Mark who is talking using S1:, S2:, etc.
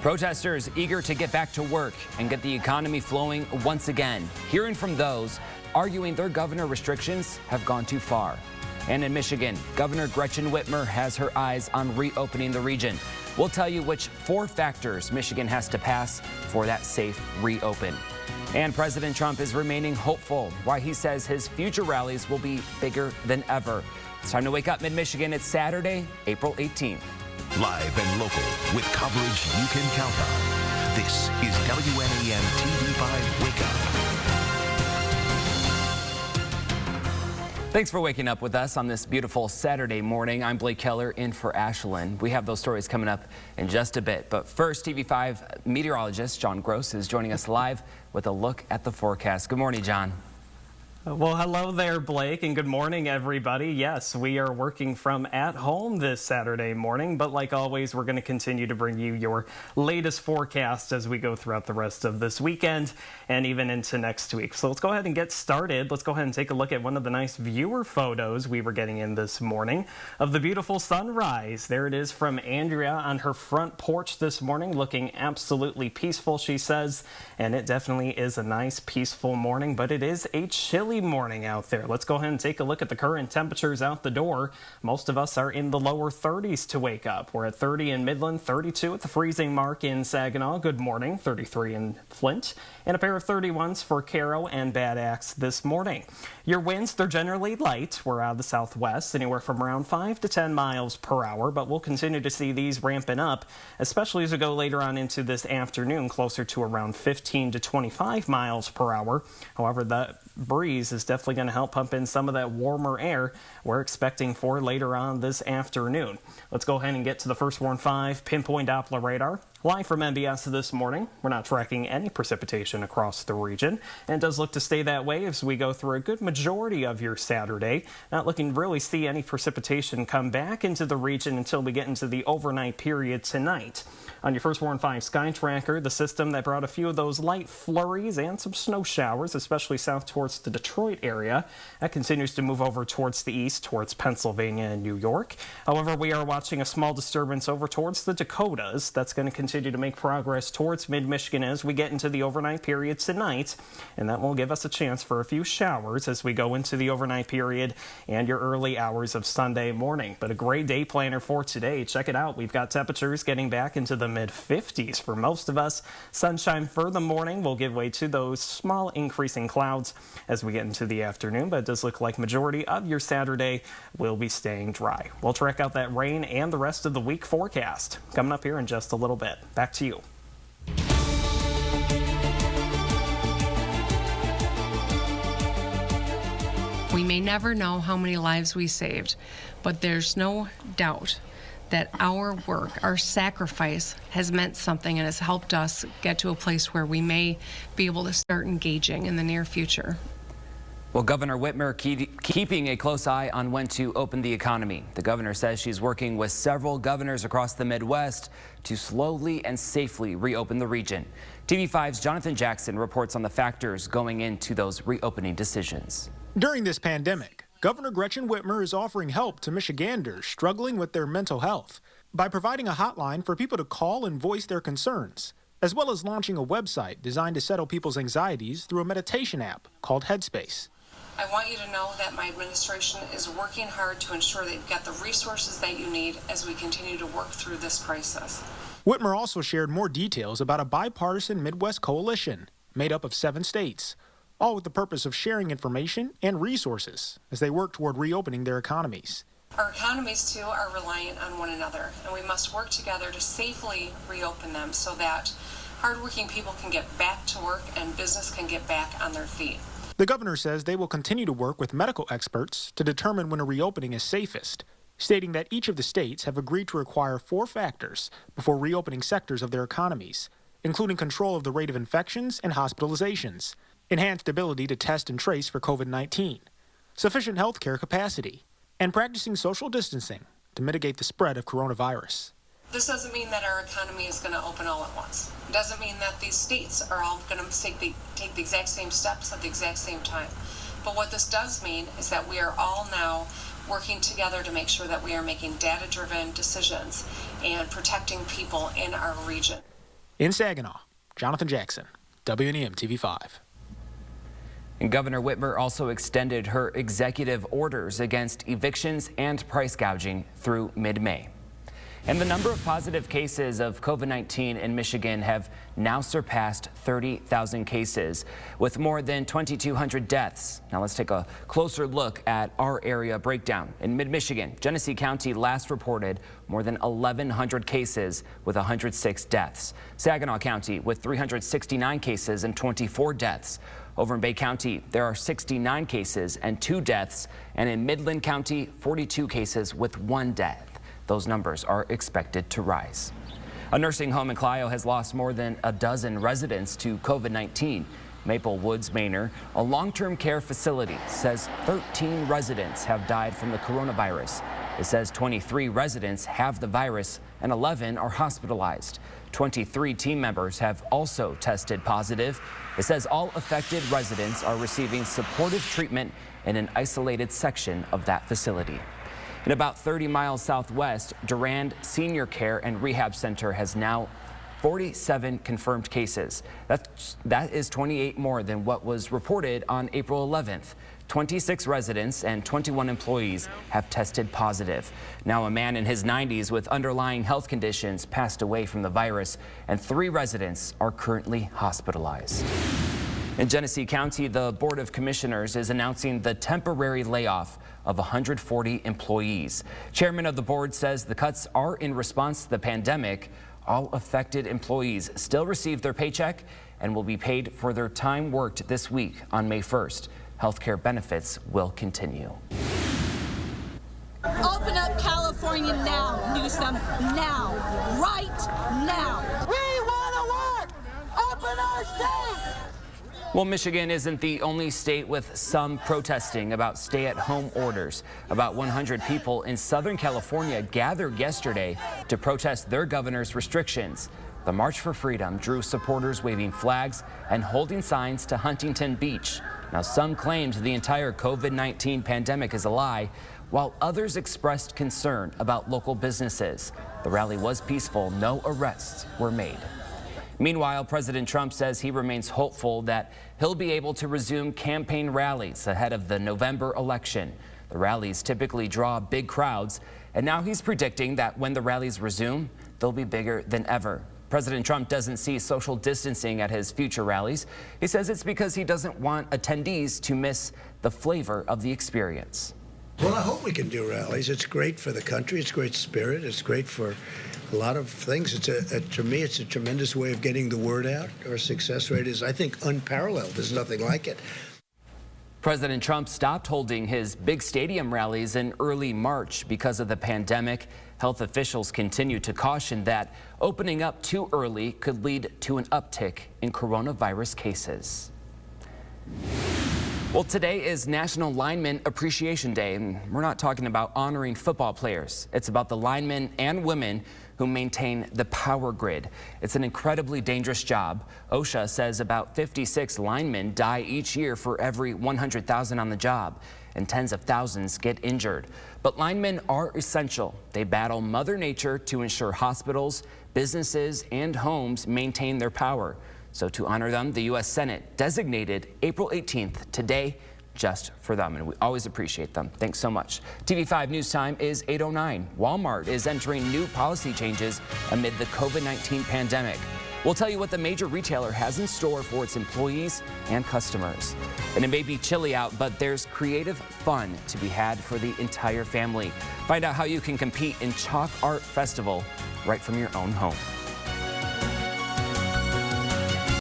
S1: Protesters eager to get back to work and get the economy flowing once again. Hearing from those arguing their governor restrictions have gone too far. And in Michigan, Governor Gretchen Whitmer has her eyes on reopening the region. We'll tell you which 4 factors Michigan has to pass for that safe reopen. And President Trump is remaining hopeful, why he says his future rallies will be bigger than ever. It's time to wake up mid-Michigan. It's Saturday, April 18th.
S2: Live and local with coverage you can count on. This is WNEMTV5 Wake Up.
S1: Thanks for waking up with us on this beautiful Saturday morning. I'm Blake Keller in for Ashlyn. We have those stories coming up in just a bit. But first, TV5 meteorologist John Gross is joining us live with a look at the forecast. Good morning, John.
S3: Well, hello there, Blake, and good morning, everybody. Yes, we are working from at home this Saturday morning, but like always, we're going to continue to bring you your latest forecast as we go throughout the rest of this weekend and even into next week. So let's go ahead and get started. Let's go ahead and take a look at one of the nice viewer photos we were getting in this morning of the beautiful sunrise. There it is from Andrea on her front porch this morning, looking absolutely peaceful, she says, and it definitely is a nice, peaceful morning, but it is a chilly morning out there. Let's go ahead and take a look at the current temperatures out the door. Most of us are in the lower 30s to wake up. We're at 30 in Midland, 32 at the freezing mark in Saginaw. Good morning, 33 in Flint, and a pair of 31s for Caro and Bad Axe this morning. Your winds, they're generally light. We're out of the southwest, anywhere from around 5 to 10 miles per hour, but we'll continue to see these ramping up, especially as we go later on into this afternoon, closer to around 15 to 25 miles per hour. However, the breeze is definitely going to help pump in some of that warmer air we're expecting for later on this afternoon. Let's go ahead and get to the first Warn 5 pinpoint Doppler radar. Live from MBS this morning, we're not tracking any precipitation across the region, and it does look to stay that way as we go through a good majority of your Saturday. Not looking to really see any precipitation come back into the region until we get into the overnight period tonight. On your first Warn 5 sky tracker, the system that brought a few of those light flurries and some snow showers, especially south towards the Detroit area, that continues to move over towards the east, towards Pennsylvania and New York. However, we are watching a small disturbance over towards the Dakotas. That's going to continue to make progress towards mid-Michigan as we get into the overnight period tonight, and that will give us a chance for a few showers as we go into the overnight period and your early hours of Sunday morning. But a great day planner for today. Check it out. We've got temperatures getting back into the mid-50s for most of us. Sunshine for the morning will give way to those small increasing clouds as we get into the afternoon, but it does look like majority of your Saturday will be staying dry. We'll track out that rain and the rest of the week forecast coming up here in just a little bit. Back to you.
S4: We may never know how many lives we saved, but there's no doubt that our work, our sacrifice has meant something and has helped us get to a place where we may be able to start engaging in the near future.
S1: Well, Governor Whitmer keeping a close eye on when to open the economy. The governor says she's working with several governors across the Midwest to slowly and safely reopen the region. TV5's Jonathan Jackson reports on the factors going into those reopening decisions.
S5: During this pandemic, Governor Gretchen Whitmer is offering help to Michiganders struggling with their mental health by providing a hotline for people to call and voice their concerns, as well as launching a website designed to settle people's anxieties through a meditation app called Headspace.
S6: I want you to know that my administration is working hard to ensure that you've got the resources that you need as we continue to work through this crisis.
S5: Whitmer also shared more details about a bipartisan Midwest coalition made up of 7 states, all with the purpose of sharing information and resources as they work toward reopening their economies.
S6: Our economies, too, are reliant on one another, and we must work together to safely reopen them so that hardworking people can get back to work and business can get back on their feet.
S5: The governor says they will continue to work with medical experts to determine when a reopening is safest, stating that each of the states have agreed to require 4 factors before reopening sectors of their economies, including control of the rate of infections and hospitalizations, enhanced ability to test and trace for COVID-19, sufficient health care capacity, and practicing social distancing to mitigate the spread of coronavirus.
S6: This doesn't mean that our economy is going to open all at once. It doesn't mean that these states are all going to take the exact same steps at the exact same time. But what this does mean is that we are all now working together to make sure that we are making data-driven decisions and protecting people in our region.
S5: In Saginaw, Jonathan Jackson, WNEMTV5.
S1: And Governor Whitmer also extended her executive orders against evictions and price gouging through mid-May. And the number of positive cases of COVID-19 in Michigan have now surpassed 30,000 cases, with more than 2,200 deaths. Now let's take a closer look at our area breakdown. In mid-Michigan, Genesee County last reported more than 1,100 cases with 106 deaths. Saginaw County with 369 cases and 24 deaths. Over in Bay County, there are 69 cases and 2 deaths. And in Midland County, 42 cases with 1 death. Those numbers are expected to rise. A nursing home in Clio has lost more than a dozen residents to COVID-19. Maple Woods Manor, a long-term care facility, says 13 residents have died from the coronavirus. It says 23 residents have the virus and 11 are hospitalized. 23 team members have also tested positive. It says all affected residents are receiving supportive treatment in an isolated section of that facility. And about 30 miles southwest, Durand Senior Care and Rehab Center has now 47 confirmed cases. That is 28 more than what was reported on April 11th. 26 residents and 21 employees have tested positive. Now a man in his 90s with underlying health conditions passed away from the virus, and 3 residents are currently hospitalized. In Genesee County, the Board of Commissioners is announcing the temporary layoff of 140 employees. Chairman of the board says the cuts are in response to the pandemic. All affected employees still receive their paycheck and will be paid for their time worked this week on May 1st. Healthcare benefits will continue.
S7: Open up California now, Newsom, now, right now. We want to work! Open our state!
S1: Well, Michigan isn't the only state with some protesting about stay-at-home orders. About 100 people in Southern California gathered yesterday to protest their governor's restrictions. The March for Freedom drew supporters waving flags and holding signs to Huntington Beach. Now, some claimed the entire COVID-19 pandemic is a lie, while others expressed concern about local businesses. The rally was peaceful. No arrests were made. Meanwhile, President Trump says he remains hopeful that he'll be able to resume campaign rallies ahead of the November election. The rallies typically draw big crowds, and now he's predicting that when the rallies resume, they'll be bigger than ever. President Trump doesn't see social distancing at his future rallies. He says it's because he doesn't want attendees to miss the flavor of the experience.
S8: Well, I hope we can do rallies. It's great for the country. It's great spirit. It's great for a lot of things. To me, it's a tremendous way of getting the word out. Our success rate is, I think, unparalleled. There's nothing like it.
S1: President Trump stopped holding his big stadium rallies in early March because of the pandemic. Health officials continue to caution that opening up too early could lead to an uptick in coronavirus cases. Well, today is National Lineman Appreciation Day, and we're not talking about honoring football players. It's about the linemen and women who maintain the power grid. It's an incredibly dangerous job. OSHA says about 56 linemen die each year for every 100,000 on the job, and tens of thousands get injured. But linemen are essential. They battle Mother Nature to ensure hospitals, businesses, and homes maintain their power. So to honor them, the U.S. Senate designated April 18th today just for them, and we always appreciate them. Thanks so much. TV5 News Time is 8:09. Walmart is entering new policy changes amid the COVID-19 pandemic. We'll tell you what the major retailer has in store for its employees and customers. And it may be chilly out, but there's creative fun to be had for the entire family. Find out how you can compete in Chalk Art Festival right from your own home.